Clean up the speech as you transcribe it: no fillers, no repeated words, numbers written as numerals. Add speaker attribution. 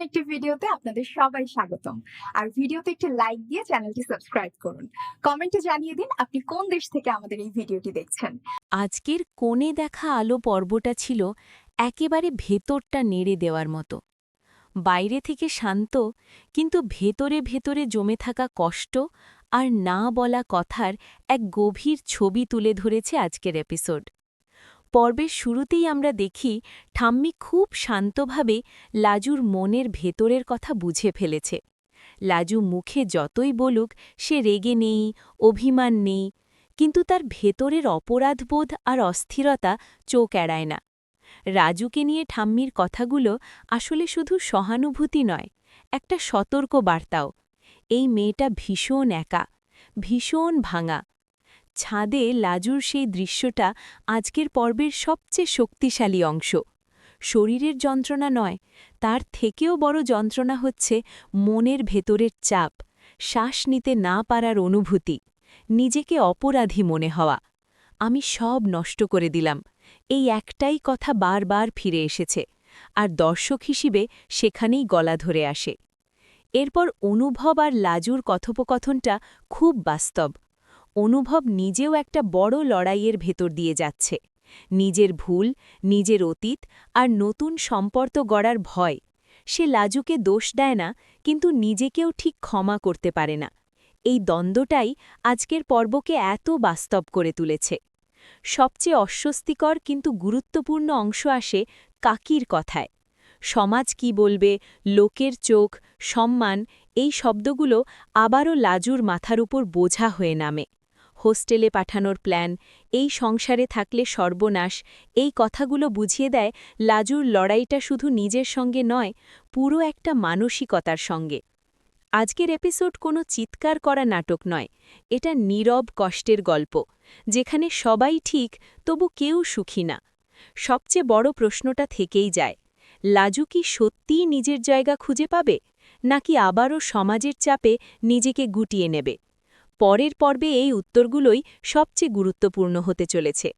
Speaker 1: একটি ভিডিওতে আপনাদের সবাই স্বাগতম। আর ভিডিওতে একটি লাইক দিয়ে চ্যানেলটি সাবস্ক্রাইব করুন। কমেন্টে জানিয়ে দিন আপনি কোন দেশ থেকে আমাদের এই ভিডিওটি দেখছেন।
Speaker 2: আজকের কোণে দেখা আলো পর্বটা ছিল একেবারে ভেতরটা নেড়ে দেওয়ার মতো। বাইরে থেকে শান্ত, কিন্তু ভেতরে ভেতরে জমে থাকা কষ্ট আর না বলা কথার এক গভীর ছবি তুলে ধরেছে আজকের এপিসোড। পর্বের শুরুতেই আমরা দেখি ঠাম্মি খুব শান্তভাবে লাজুর মনের ভেতরের কথা বুঝে ফেলেছে। লাজু মুখে যতই বলুক সে রেগে নেই, অভিমান নেই, কিন্তু তার ভেতরের অপরাধবোধ আর অস্থিরতা চোখ এড়ায় না। রাজুকে নিয়ে ঠাম্মির কথাগুলো আসলে শুধু সহানুভূতি নয়, একটা সতর্ক বার্তাও। এই মেয়েটা ভীষণ একা, ভীষণ ভাঙা। ছাদে লাজুর সেই দৃশ্যটা আজকের পর্বের সবচেয়ে শক্তিশালী অংশ। শরীরের যন্ত্রণা নয়, তার থেকেও বড় যন্ত্রণা হচ্ছে মনের ভেতরের চাপ, শ্বাস নিতে না পারার অনুভূতি, নিজেকে অপরাধী মনে হওয়া। আমি সব নষ্ট করে দিলাম, এই একটাই কথা বারবার ফিরে এসেছে, আর দর্শক হিসেবে সেখানেই গলা ধরে আসে। এরপর অনুভব আর লাজুর কথোপকথনটা খুব বাস্তব। অনুভব নিজেও একটা বড় লড়াইয়ের ভেতর দিয়ে যাচ্ছে। নিজের ভুল, নিজের অতীত আর নতুন সম্পর্ক গড়ার ভয়। সে লাজুকে দোষ দেয় না, কিন্তু নিজেকেও ঠিক ক্ষমা করতে পারে না। এই দ্বন্দ্বটাই আজকের পর্বকে এত বাস্তব করে তুলেছে। সবচেয়ে অস্বস্তিকর কিন্তু গুরুত্বপূর্ণ অংশ আসে কাকির কথায়। সমাজ কি বলবে, লোকের চোখ, সম্মান, এই শব্দগুলো আবারও লাজুর মাথার উপর বোঝা হয়ে নামে। হোস্টেলে পাঠানোর প্ল্যান, এই সংসারে থাকলে সর্বনাশ, এই কথাগুলো বুঝিয়ে দেয় লাজুর লড়াইটা শুধু নিজের সঙ্গে নয়, পুরো একটা মানসিকতার সঙ্গে। আজকের এপিসোড কোনো চিৎকার করা নাটক নয়, এটা নীরব কষ্টের গল্প, যেখানে সবাই ঠিক তবু কেউ সুখী না। সবচেয়ে বড় প্রশ্নটা থেকেই যায়, লাজু কি সত্যিই নিজের জায়গা খুঁজে পাবে, নাকি আবারও সমাজের চাপে নিজেকে গুটিয়ে নেবে? পরের পর্বে এই উত্তরগুলোই সবচেয়ে গুরুত্বপূর্ণ হতে চলেছে।